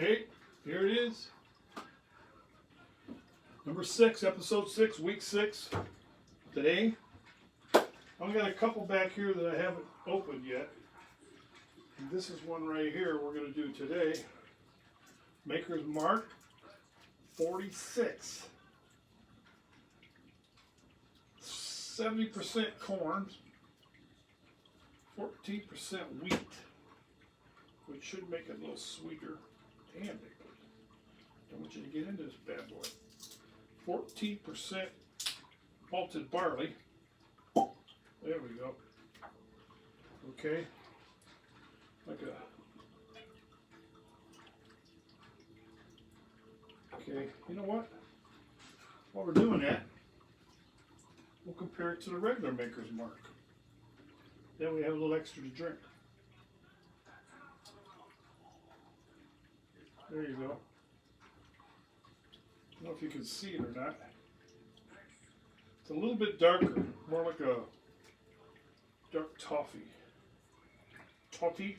Hey, here it is. Number 6, episode 6, week 6. Today, I've got a couple back here that I haven't opened yet. And this is one right here we're going to do today. Maker's Mark 46. 70% corn, 14% wheat, which should make it a little sweeter. Damn it. Don't want you to get into this bad boy. 14% malted barley. There we go. Okay. Okay, you know what? While we're doing that, we'll compare it to the regular Maker's Mark. Then we have a little extra to drink. There you go. I don't know if you can see it or not. It's a little bit darker, more like a dark toffee. Toffee.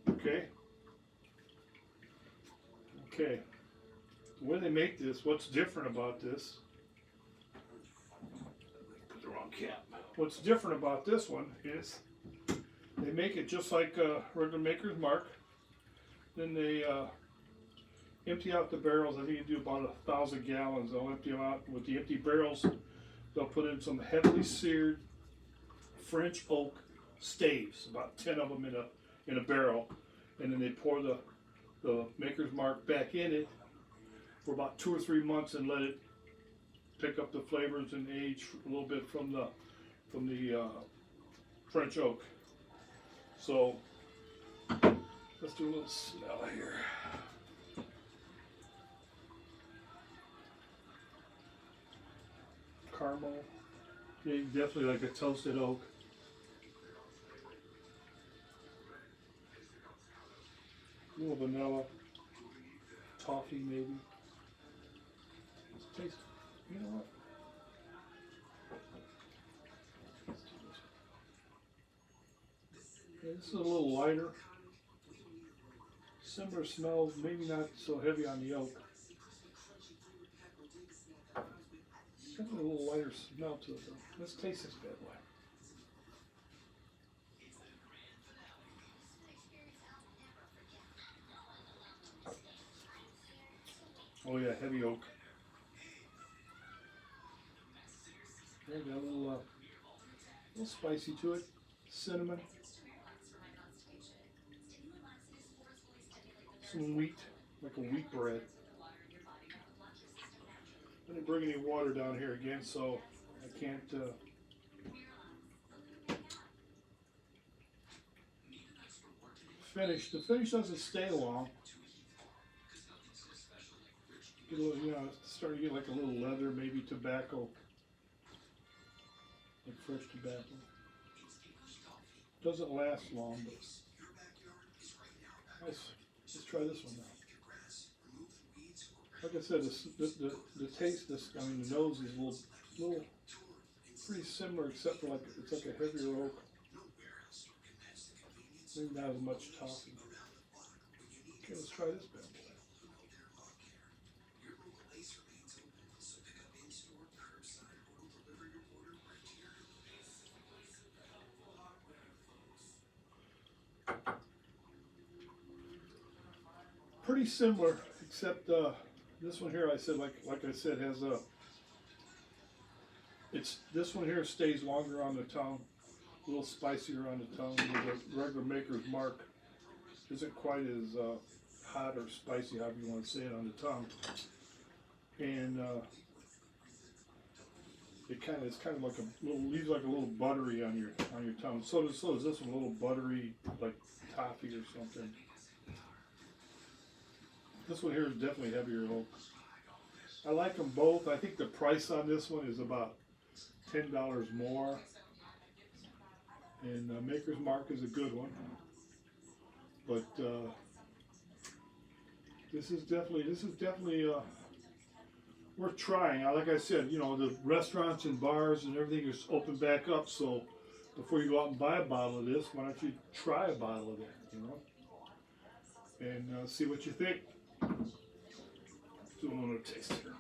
Okay. Okay. The way they make this, what's different about this? Put the wrong cap. What's different about this one is they make it just like regular Maker's Mark. Then they empty out the barrels. I think you do about 1,000 gallons. They'll empty them out. With the empty barrels, they'll put in some heavily seared French oak staves, about 10 of them in a barrel, and then they pour the Maker's Mark back in it for about 2 or 3 months and let it pick up the flavors and age a little bit from the French oak. So let's do a little smell here. Caramel, yeah, definitely like a toasted oak. A little vanilla, toffee maybe. Let's taste. You know what? Let's do this. Yeah, this is a little lighter. Similar smells, maybe not so heavy on the oak. Got a little lighter smell to it though. Let's taste this bad boy. Oh yeah, heavy oak. Yeah, got a little spicy to it. Cinnamon. Some wheat, like a wheat bread. I didn't bring any water down here again, so I can't finish. The finish doesn't stay long. Get a little, start to get like a little leather, maybe tobacco, like fresh tobacco. Doesn't last long, but nice. Let's try this one now. Like I said, the taste, the nose is a little pretty similar, except for it's like a heavier oak. Maybe not as much toffee. Okay, let's try this bad boy. Pretty similar, except this one here, I said, like I said, has this one here stays longer on the tongue, a little spicier on the tongue. The regular Maker's Mark isn't quite as hot or spicy, however you want to say it, on the tongue, and it's kind of like leaves like a little buttery on your tongue. So does this one, a little buttery, like toffee or something. This one here is definitely heavier oak. I like them both. I think the price on this one is about $10 more. And Maker's Mark is a good one. But this is definitely worth trying. Like I said, the restaurants and bars and everything is open back up. So before you go out and buy a bottle of this, why don't you try a bottle of it? and see what you think. Do another taste here.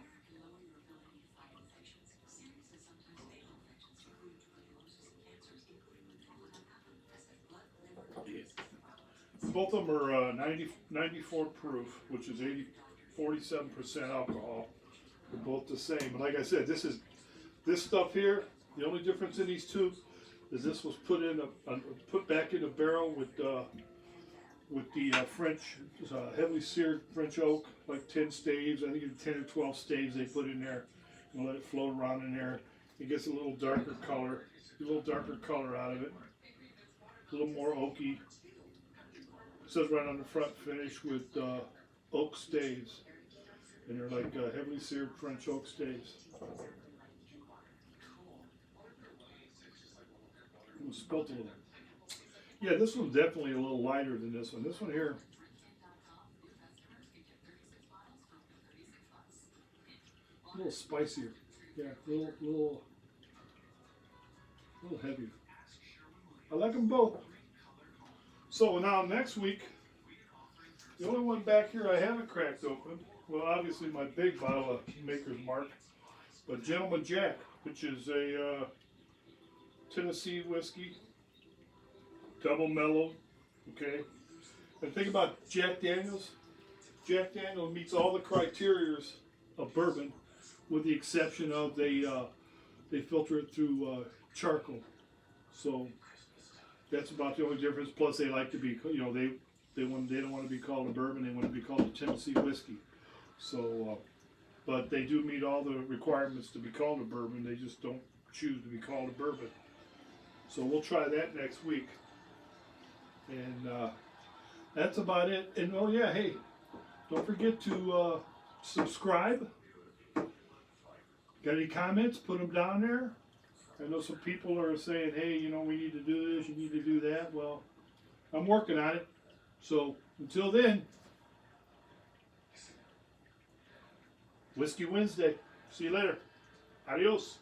Both of them are 94 proof, which is 47% alcohol. They're both the same. And like I said, this stuff here. The only difference in these two is this was put back in a barrel with the French, heavily seared French oak, like 10 staves. I think it's 10 or 12 staves they put in there, and let it float around in there. It gets a little darker color, out of it, a little more oaky. It says right on the front, finish with oak staves, and they're like heavily seared French oak staves. It spilt a little. Yeah, this one's definitely a little lighter than this one. This one here, a little spicier. Yeah, a little heavier. I like them both. So now next week, the only one back here I haven't cracked open, well, obviously my big bottle of Maker's Mark, but Gentleman Jack, which is a Tennessee whiskey, double mellowed, okay? And think about Jack Daniels. Jack Daniels meets all the criteria of bourbon, with the exception of they filter it through charcoal. So that's about the only difference. Plus, they like to be, they don't want to be called a bourbon. They want to be called a Tennessee whiskey. So, but they do meet all the requirements to be called a bourbon. They just don't choose to be called a bourbon. So we'll try that next week. And that's about it. And oh yeah, hey, don't forget to subscribe. Got any comments? Put them down there. I know some people are saying, hey, we need to do this, you need to do that. Well, I'm working on it. So until then, Whiskey Wednesday. See you later. Adios.